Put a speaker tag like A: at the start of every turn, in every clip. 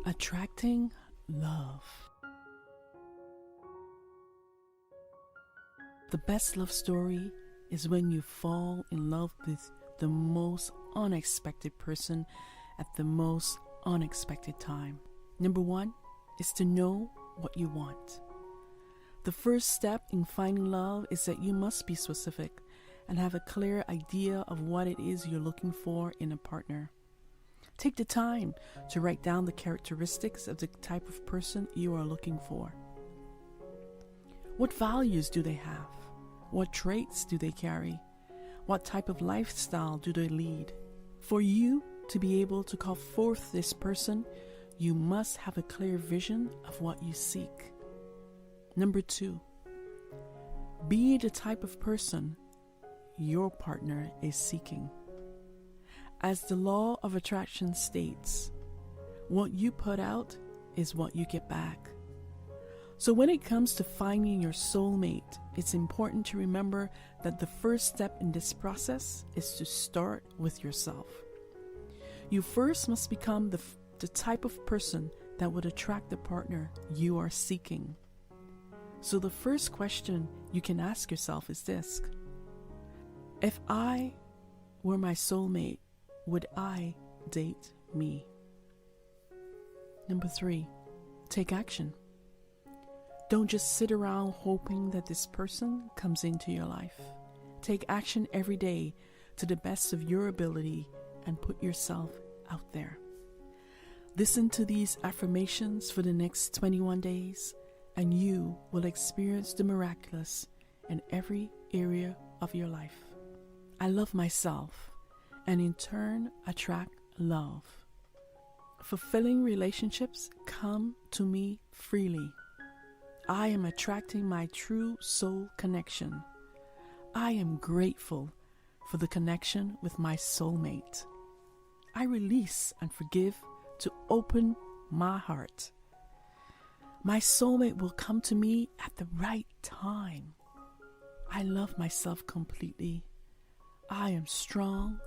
A: Attracting love. The best love story is when you fall in love with the most unexpected person at the most unexpected time. Number one is to know what you want. The first step in finding love is that you must be specific and have a clear idea of what it is you're looking for in a partner. Take the time to write down the characteristics of the type of person you are looking for. What values do they have? What traits do they carry? What type of lifestyle do they lead? For you to be able to call forth this person, you must have a clear vision of what you seek. Number two, be the type of person your partner is seeking. As the law of attraction states, what you put out is what you get back. So when it comes to finding your soulmate, it's important to remember that the first step in this process is to start with yourself. You first must become the type of person that would attract the partner you are seeking. So the first question you can ask yourself is this: if I were my soulmate, would I date me? Number three, take action. Don't just sit around hoping that this person comes into your life. Take action every day to the best of your ability and put yourself out there. Listen to these affirmations for the next 21 days, and you will experience the miraculous in every area of your life. I love myself, and in turn attract love. Fulfilling relationships come to me freely. I am attracting my true soul connection. I am grateful for the connection with my soulmate. I release and forgive to open my heart. My soulmate will come to me at the right time. I love myself completely. I am strong,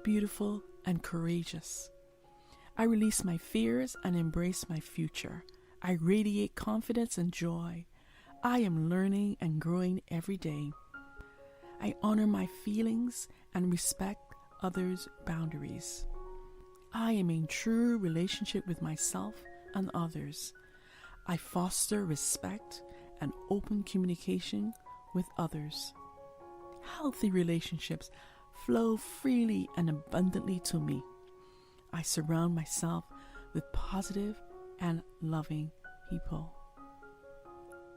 A: beautiful, and courageous. I release my fears and embrace my future. I radiate confidence and joy. I am learning and growing every day. I honor my feelings and respect others' boundaries. I am in true relationship with myself and others. I foster respect and open communication with others. Healthy relationships flow freely and abundantly to me. I surround myself with positive and loving people.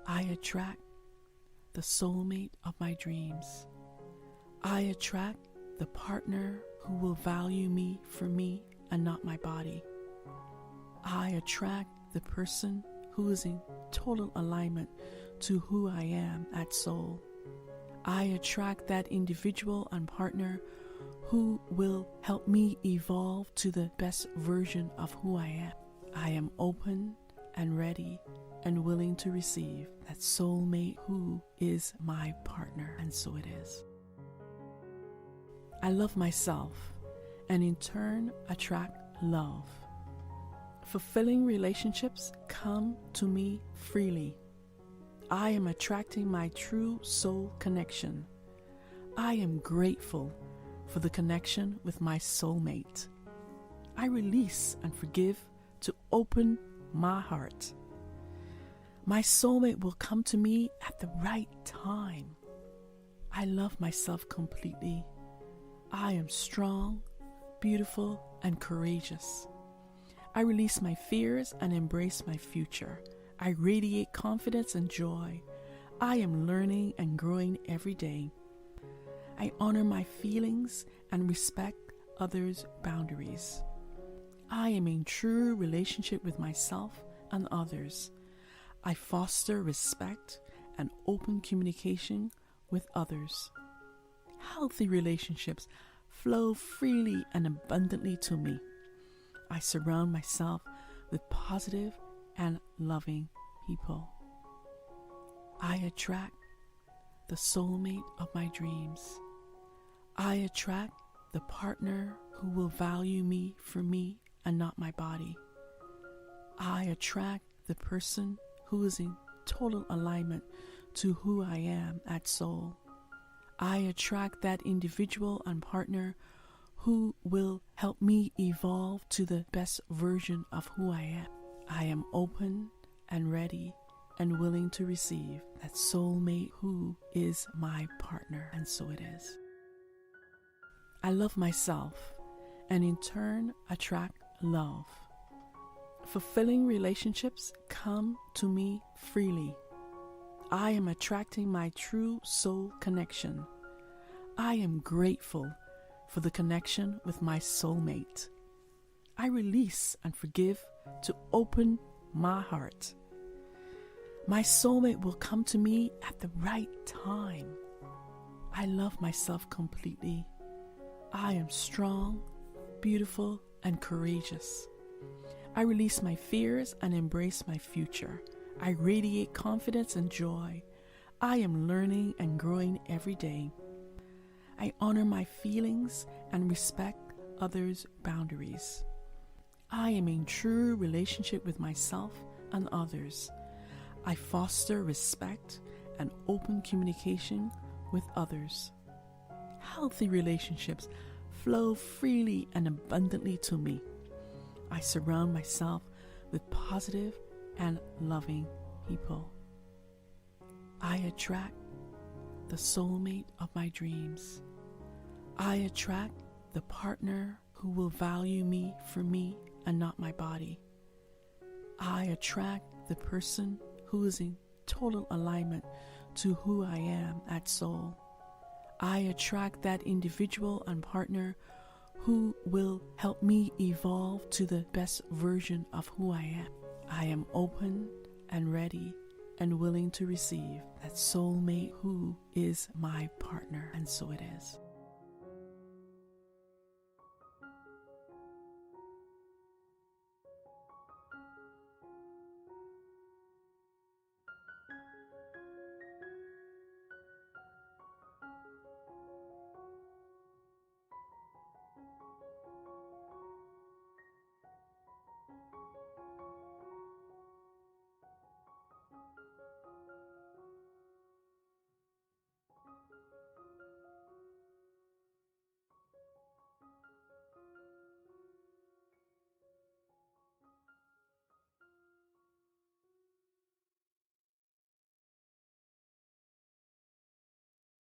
A: I attract the soulmate of my dreams. I attract the partner who will value me for me and not my body. I attract the person who is in total alignment to who I am at soul. I attract that individual and partner who will help me evolve to the best version of who I am. I am open and ready and willing to receive that soulmate who is my partner, and so it is. I love myself, and in turn attract love. Fulfilling relationships come to me freely. I am attracting my true soul connection. I am grateful for the connection with my soulmate. I release and forgive to open my heart. My soulmate will come to me at the right time. I love myself completely. I am strong, beautiful, and courageous. I release my fears and embrace my future. I radiate confidence and joy. I am learning and growing every day. I honor my feelings and respect others' boundaries. I am in true relationship with myself and others. I foster respect and open communication with others. Healthy relationships flow freely and abundantly to me. I surround myself with positive and loving people. I attract the soulmate of my dreams. I attract the partner who will value me for me and not my body. I attract the person who is in total alignment to who I am at soul. I attract that individual and partner who will help me evolve to the best version of who I am. I am open and ready and willing to receive that soulmate who is my partner, and so it is. I love myself and in turn attract love. Fulfilling relationships come to me freely. I am attracting my true soul connection. I am grateful for the connection with my soulmate. I release and forgive to open my heart. My soulmate will come to me at the right time. I love myself completely. I am strong, beautiful, and courageous. I release my fears and embrace my future. I radiate confidence and joy. I am learning and growing every day. I honor my feelings and respect others' boundaries. I am in true relationship with myself and others. I foster respect and open communication with others. Healthy relationships flow freely and abundantly to me. I surround myself with positive and loving people. I attract the soulmate of my dreams. I attract the partner who will value me for me and not my body. I attract the person who is in total alignment to who I am at soul. I attract that individual and partner who will help me evolve to the best version of who I am. I am open and ready and willing to receive that soulmate who is my partner, and so it is.